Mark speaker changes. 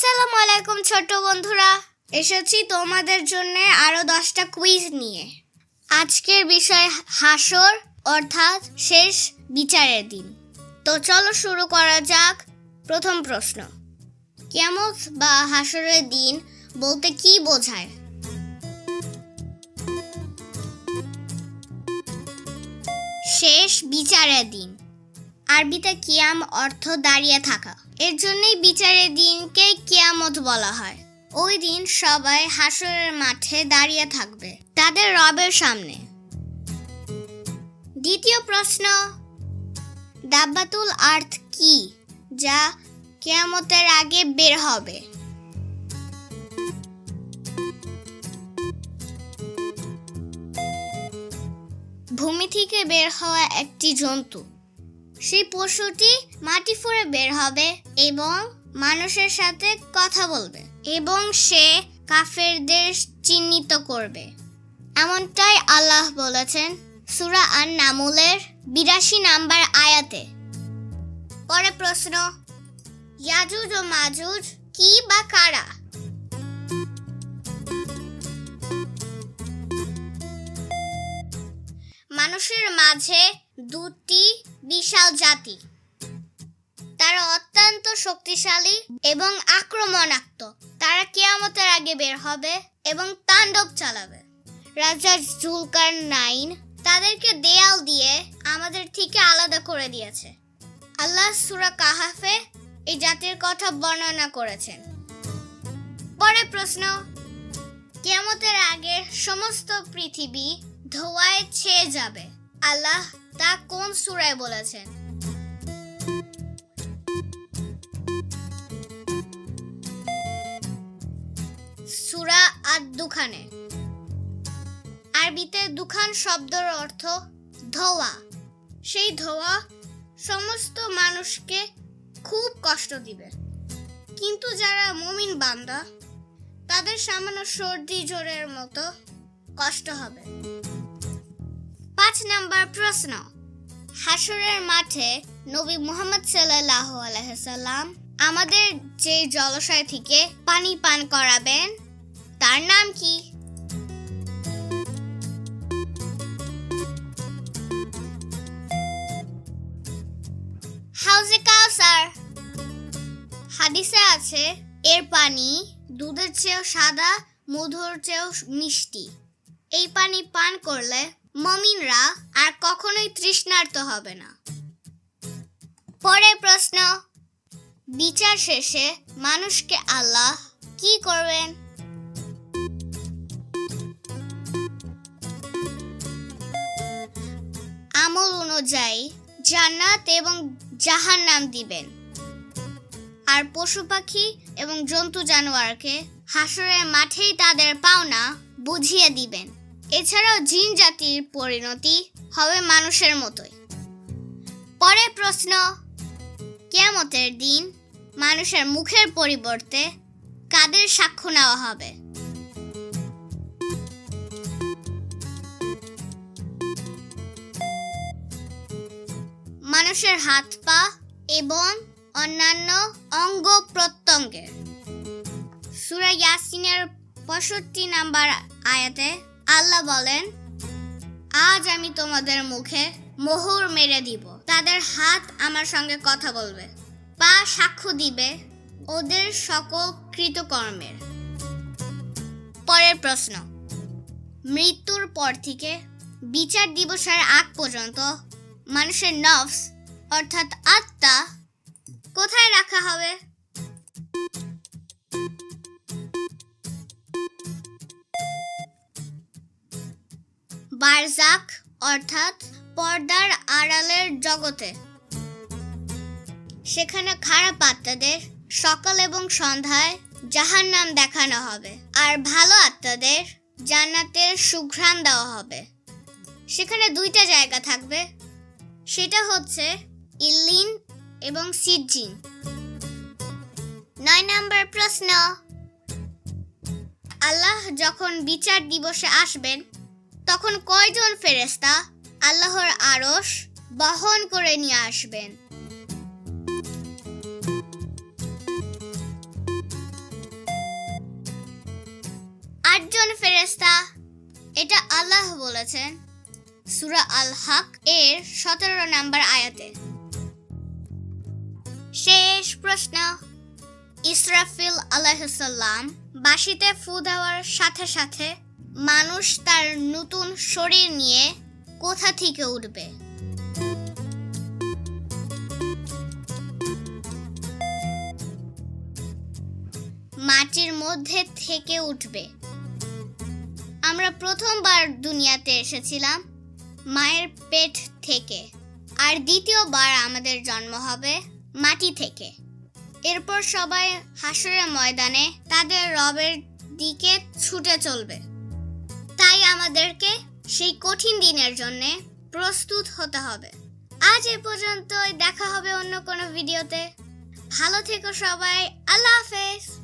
Speaker 1: আসসালামু আলাইকুম ছোট বন্ধুরা, এসেছি তোমাদের জন্য আরো 10টা কুইজ নিয়ে। আজকের বিষয় হাসর অর্থাৎ শেষ বিচারের দিন। তো চলো শুরু করা যাক। প্রথম প্রশ্ন, কিয়ামত বা হাসরের দিন বলতে কি বোঝায়? শেষ বিচারের দিন। আরবিতে কিয়াম অর্থ দাঁড়িয়ে থাকা, এর জন্যই বিচারের দিনকে কিয়ামত বলা হয়। ওই দিন সবাই হাসরের মাঠে দাঁড়িয়ে থাকবে তাদের রবের সামনে। দ্বিতীয় প্রশ্ন, দাব্বাতুল আর্থ কি যা কিয়ামতের আগে বের হবে? ভূমি থেকে বের হওয়া একটি জন্তু। সেই পশুটি মাটি ফুঁড়ে বের হবে এবং মানুষের সাথে কথা বলবে এবং সে কাফেরদের চিহ্নিত করবে। এমনটাই আল্লাহ বলেছেন সূরা আন-নামলের 82 নম্বর আয়াতে। পরের প্রশ্ন, ইয়াজুজ ও মাজুজ কি বা কারা? মানুষের মাঝে দুটি বিশাল জাতি। তারা অত্যন্ত শক্তিশালী এবং আক্রমণাত্মক। তারা কিয়ামতের আগে বের হবে এবং তাণ্ডব চালাবে। রাজা জুলকারনাইন তাদেরকে দেয়াল দিয়ে আমাদের থেকে আলাদা করে দিয়েছে। আল্লাহ সূরা কাহাফে এই জাতির কথা বর্ণনা করেছেন। পরের প্রশ্ন, কিয়ামতের আগে সমস্ত পৃথিবী ধোঁয়ায় ছেয়ে যাবে। আল্লাহ তা কোন সূরায় বলেছেন? সূরা আদ-দুখানে। আরবিতে দুখান শব্দের অর্থ ধোঁয়া। সেই ধোঁয়া সমস্ত মানুষকে খুব কষ্ট দিবে, কিন্তু যারা মুমিন বান্দা তাদের সামান্য সর্দি জ্বরের মতো কষ্ট হবে। 5 নম্বর প্রশ্ন, হাসরের মাঠে নবী মুহাম্মদ সাল্লাল্লাহু আলাইহি সাল্লাম আমাদের যে জলাশয় থেকে পানি পান করাবেন তার নাম কি? হাউজে কাউসার। হাদিসে আছে এর পানি দুধের চেয়েও সাদা, মধুর চেয়েও মিষ্টি। এই পানি পান করলে মুমিনরা আর কখনোই তৃষ্ণার্ত হবে না। পরের প্রশ্ন, বিচার শেষে মানুষকে আল্লাহ কি করবেন? আমল অনুযায়ী জান্নাত এবং জাহান্নাম দিবেন, আর পশু পাখি এবং জন্তু জানোয়ারকে হাসরের মাঠেই তাদের পাওনা বুঝিয়ে দিবেন। এছাড়াও জিন জাতির পরিণতি হবে মানুষের মতোই। পরের প্রশ্ন, কিয়ামতের দিন মানুষের মুখের পরিবর্তে কাদের সাক্ষ্য নেওয়া হবে? মানুষের হাত পা এবং অন্যান্য অঙ্গ প্রত্যঙ্গের। সূরা ইয়াসিনের 65 নম্বর আয়াতে আল্লাহ বলেন, আজ আমি তোমাদের মুখে মোহর মেরে দিব। তাদের হাত আমার সঙ্গে কথা বলবে, পা সাক্ষ্য দিবে ওদের সকল কৃতকর্মের। পরের প্রশ্ন, মৃত্যুর পর থেকে বিচার দিবসের আগ পর্যন্ত মানুষের নফস অর্থাৎ আত্মা কোথায় রাখা হবে? বারজাক অর্থাৎ পর্দার আড়ালের জগতে। সেখানে খারাপ আত্মাদের সকাল এবং সন্ধ্যায় জাহান্নাম দেখানো হবে, আর ভালো আত্মাদের জান্নাতের সুঘ্রাণ দেওয়া হবে। সেখানে 2টা জায়গা থাকবে, সেটা হচ্ছে ইল্লিন এবং সিজ্জিন। 9 নম্বর প্রশ্ন, আল্লাহ যখন বিচার দিবসে আসবেন তখন কয়জন ফেরেশতা আল্লাহর আরশ বহন করে নিয়ে আসবেন? আল্লাহ বলেছেন সূরা আল হক এর 17 নম্বর আয়াতে। শেষ প্রশ্ন। ইসরাফিল আলাইহিস সালাম বাঁশিতে ফু দেওয়ার সাথে সাথে মানুষ তার নতুন শরীর নিয়ে কোথা থেকে উঠবে? মাটির মধ্যে থেকে উঠবে। আমরা প্রথমবার দুনিয়াতে এসেছিলাম মায়ের পেট থেকে, আর দ্বিতীয়বার আমাদের জন্ম হবে মাটি থেকে। এরপর সবাই হাসরের ময়দানে তাদের রবের দিকে ছুটে চলবে। তাই আমাদেরকে সেই কঠিন দিনের জন্য প্রস্তুত হতে হবে। আজ এ পর্যন্তই, দেখা হবে অন্য কোনো ভিডিওতে। ভালো থেকো সবাই, আল্লাহ হাফেজ।